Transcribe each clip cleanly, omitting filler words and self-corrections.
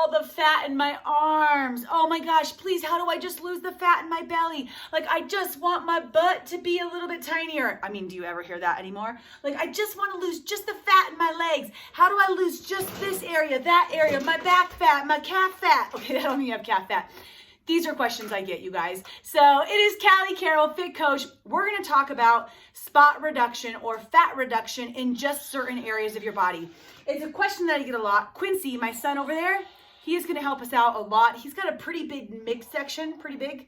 all the fat in my arms. Oh my gosh, please, how do I just lose the fat in my belly? Like, I just want my butt to be a little bit tinier. I mean, do you ever hear that anymore? Like, I just want to lose just the fat in my legs. How do I lose just this area, that area, my back fat, my calf fat? Okay, I don't mean you have calf fat. These are questions I get, you guys. So it is Callie Carroll, Fit Coach. We're going to talk about spot reduction or fat reduction in just certain areas of your body. It's a question that I get a lot. Quincy, my son over there, he is going to help us out a lot. He's got a pretty big midsection. Pretty big?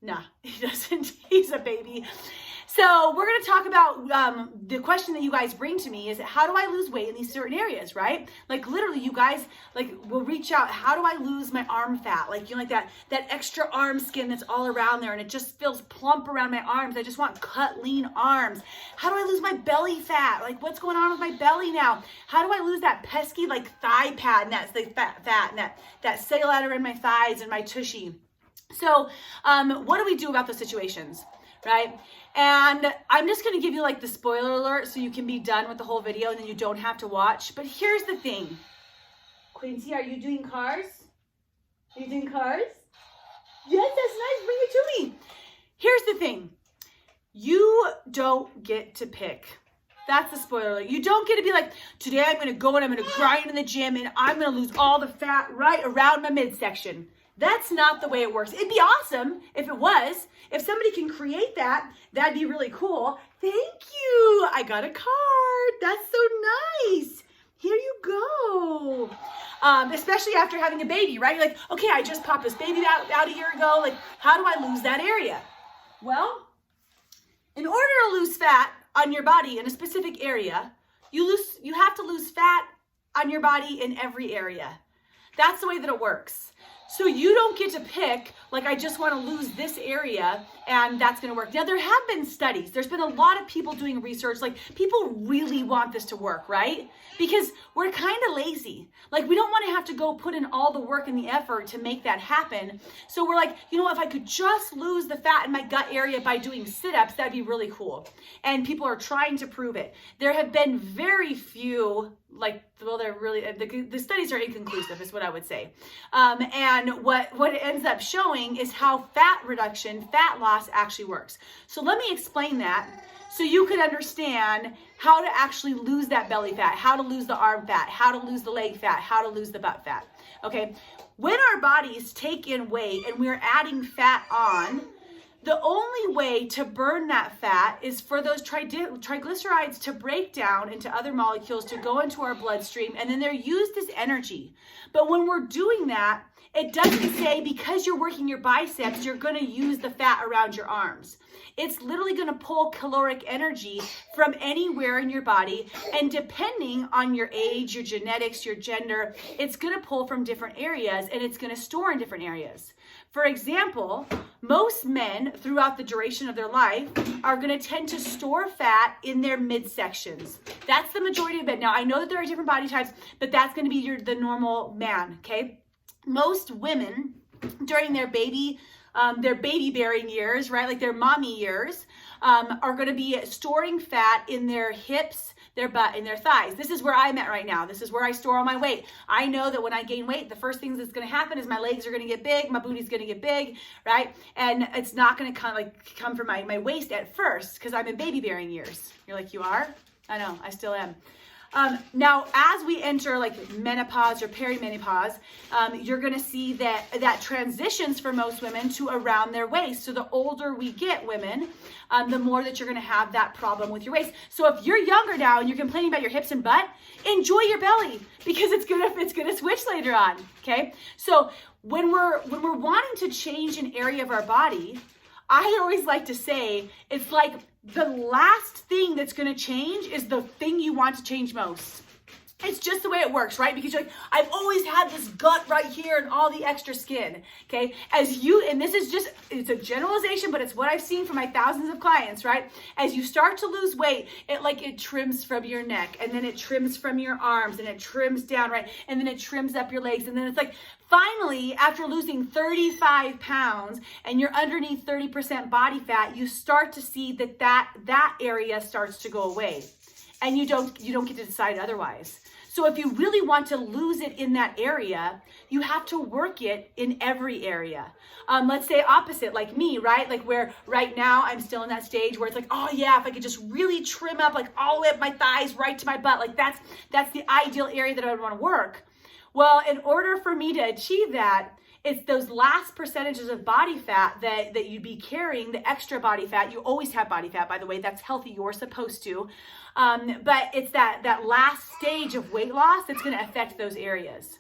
Nah, he doesn't. He's a baby. So we're going to talk about the question that you guys bring to me is, how do I lose weight in these certain areas, right? Like literally you guys like will reach out, how do I lose my arm fat? Like, you know, like that extra arm skin that's all around there and it just feels plump around my arms. I just want cut, lean arms. How do I lose my belly fat? Like, what's going on with my belly now? How do I lose that pesky like thigh pad and that's the fat and that cellulite in my thighs and my tushy? So what do we do about those situations? Right? And I'm just going to give you like the spoiler alert so you can be done with the whole video and then you don't have to watch. But here's the thing. Quincy, are you doing cars? Are you doing cars? Yes, that's nice. Bring it to me. Here's the thing. You don't get to pick. That's the spoiler alert. You don't get to be like, today I'm going to go and I'm going to grind in the gym and I'm going to lose all the fat right around my midsection. That's not the way it works. It'd be awesome if it was. If somebody can create that, that'd be really cool. Thank you. I got a card. That's so nice. Here you go. Especially after having a baby, right? You're like, okay, I just popped this baby out a year ago. Like, how do I lose that area? Well, in order to lose fat on your body in a specific area, you have to lose fat on your body in every area. That's the way that it works. So you don't get to pick, like, I just want to lose this area and that's going to work. Now, there have been studies. There's been a lot of people doing research. Like, people really want this to work, right? Because we're kind of lazy. Like, we don't want to have to go put in all the work and the effort to make that happen. So we're like, you know, if I could just lose the fat in my gut area by doing sit-ups, that'd be really cool. And people are trying to prove it. There have been very few, like, well, they're really, the studies are inconclusive is what I would say. And what it ends up showing is how fat reduction, fat loss actually works. So let me explain that so you can understand how to actually lose that belly fat, how to lose the arm fat, how to lose the leg fat, how to lose the butt fat. Okay, when our bodies take in weight and we're adding fat on, the only way to burn that fat is for those triglycerides to break down into other molecules to go into our bloodstream, and then they're used as energy. But when we're doing that, it doesn't say because you're working your biceps, you're going to use the fat around your arms. It's literally going to pull caloric energy from anywhere in your body. And depending on your age, your genetics, your gender, it's going to pull from different areas and it's going to store in different areas. For example, most men throughout the duration of their life are going to tend to store fat in their midsections. That's the majority of men. Now, I know that there are different body types, but that's going to be the normal man, okay? Most women during their baby bearing years, right? Like their mommy years, are going to be storing fat in their hips, their butt, and their thighs. This is where I'm at right now. This is where I store all my weight. I know that when I gain weight, the first thing that's going to happen is my legs are going to get big, my booty's going to get big, right? And it's not going to come from my waist at first because I'm in baby bearing years. You're like, you are? I know, I still am. Now, as we enter like menopause or perimenopause, you're going to see that transitions for most women to around their waist. So the older we get, women, the more that you're going to have that problem with your waist. So if you're younger now and you're complaining about your hips and butt, enjoy your belly because it's gonna switch later on. Okay. So when we're wanting to change an area of our body, I always like to say it's like the last thing that's going to change is the thing you want to change most. It's just the way it works, right? Because you're like, I've always had this gut right here and all the extra skin, okay? And this is just, it's a generalization, but it's what I've seen from my thousands of clients, right? As you start to lose weight, it trims from your neck, and then it trims from your arms, and it trims down, right? And then it trims up your legs, and then it's like, finally, after losing 35 pounds and you're underneath 30% body fat, you start to see that area starts to go away. And you don't get to decide otherwise. So if you really want to lose it in that area, you have to work it in every area. Let's say opposite, like me, right? Like where right now I'm still in that stage where it's like, oh yeah, if I could just really trim up like all the way up my thighs right to my butt, like that's the ideal area that I would want to work. Well, in order for me to achieve that, it's those last percentages of body fat that you'd be carrying, the extra body fat. You always have body fat, by the way. That's healthy. You're supposed to. But it's that last stage of weight loss that's going to affect those areas.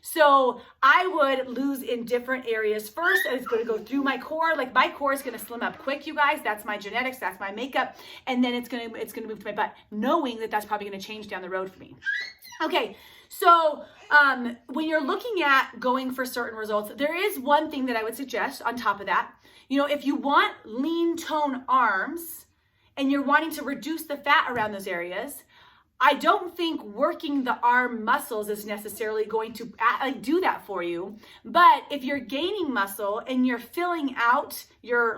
So I would lose in different areas first. It's going to go through my core. Like my core is going to slim up quick, you guys. That's my genetics. That's my makeup. And then it's going to move to my butt, knowing that that's probably going to change down the road for me. Okay. So when you're looking at going for certain results, there is one thing that I would suggest on top of that. You know, if you want lean tone arms and you're wanting to reduce the fat around those areas, I don't think working the arm muscles is necessarily going to do that for you. But if you're gaining muscle and you're filling out your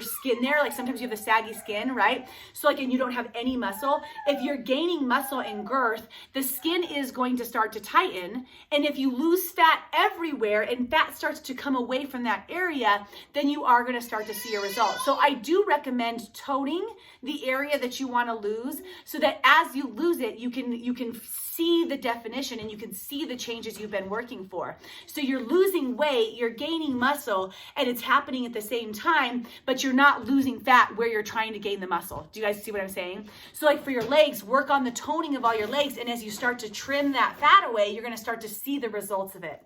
skin there, like sometimes you have the saggy skin, right? So like, and you don't have any muscle. If you're gaining muscle and girth, the skin is going to start to tighten. And if you lose fat everywhere and fat starts to come away from that area, then you are going to start to see a result. So I do recommend toning the area that you want to lose so that as you lose it, you can see the definition and you can see the changes you've been working for. So you're losing weight, you're gaining muscle, and it's happening at the same time, but you're not losing fat where you're trying to gain the muscle. Do you guys see what I'm saying? So like for your legs, work on the toning of all your legs, and as you start to trim that fat away, you're going to start to see the results of it.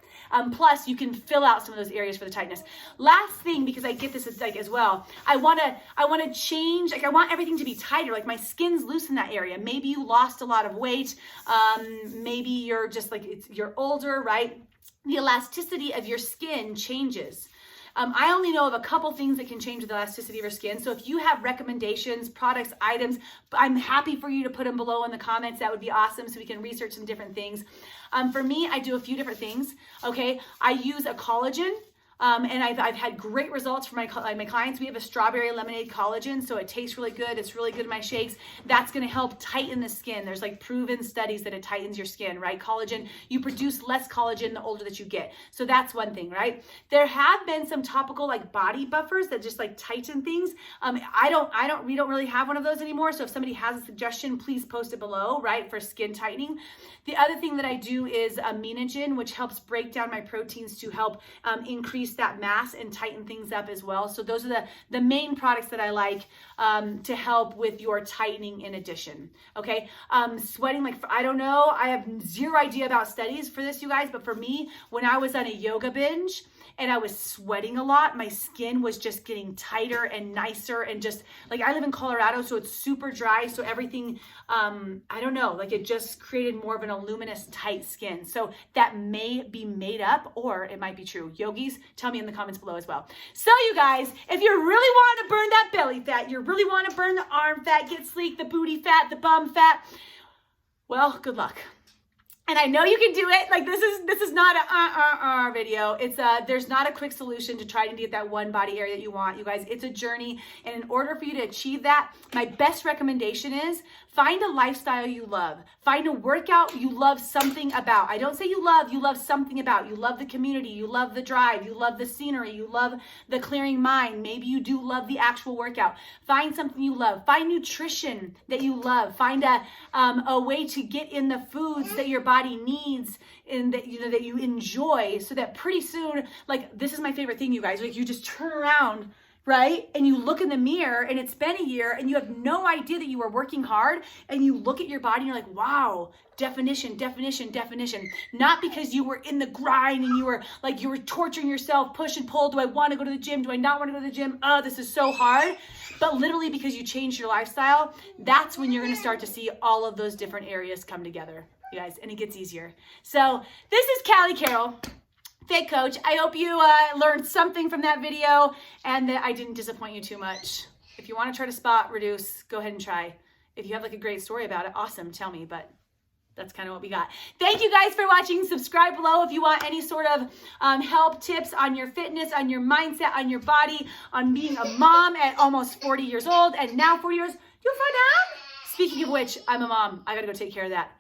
Plus, you can fill out some of those areas for the tightness. Last thing, because I get this as well, I want to change, like I want everything to be tighter, like my skin's loose in that area. Maybe you lost a lot of weight. Maybe you're just like, you're older, right? The elasticity of your skin changes. I only know of a couple things that can change the elasticity of your skin. So if you have recommendations, products, items, I'm happy for you to put them below in the comments. That would be awesome so we can research some different things. For me, I do a few different things, okay? I use a collagen. And I've had great results for my clients. We have a strawberry lemonade collagen, so it tastes really good. It's really good in my shakes. That's going to help tighten the skin. There's like proven studies that it tightens your skin, right? Collagen, you produce less collagen the older that you get. So that's one thing, right? There have been some topical like body buffers that just like tighten things. We don't really have one of those anymore. So if somebody has a suggestion, please post it below, right? For skin tightening. The other thing that I do is Aminogen, which helps break down my proteins to help increase that mass and tighten things up as well. So those are the main products that I like to help with your tightening in addition. Okay. Sweating, like, I don't know. I have zero idea about studies for this, you guys, but for me, when I was on a yoga binge and I was sweating a lot, my skin was just getting tighter and nicer, and just like, I live in Colorado, so it's super dry. So everything, I don't know, like it just created more of an luminous, tight skin. So that may be made up or it might be true. Yogis, tell me in the comments below as well. So you guys, if you really want to burn that belly fat, you really want to burn the arm fat, get sleek, the booty fat, the bum fat, well, good luck. And I know you can do it. Like this is not a video. It's there's not a quick solution to try to get that one body area that you want, you guys. It's a journey, and in order for you to achieve that, my best recommendation is find a lifestyle you love. Find a workout you love something about. I don't say you love something about. You love the community, you love the drive, you love the scenery, you love the clearing mind. Maybe you do love the actual workout. Find something you love. Find nutrition that you love. Find a way to get in the foods that your body needs and that you enjoy, so that pretty soon, like, this is my favorite thing, you guys, like you just turn around, right? And you look in the mirror and it's been a year and you have no idea that you were working hard, and you look at your body and you're like, wow, definition, definition, definition. Not because you were in the grind and you were torturing yourself, push and pull. Do I want to go to the gym? Do I not want to go to the gym? Oh, this is so hard. But literally because you changed your lifestyle, that's when you're going to start to see all of those different areas come together, you guys, and it gets easier. So this is Callie Carroll, Fit Coach. I hope you learned something from that video and that I didn't disappoint you too much. If you want to try to spot reduce, go ahead and try. If you have like a great story about it, awesome, tell me, but that's kind of what we got. Thank you guys for watching. Subscribe below if you want any sort of help, tips on your fitness, on your mindset, on your body, on being a mom at almost 40 years old and now 40 years. You fun out? Speaking of which, I'm a mom. I got to go take care of that.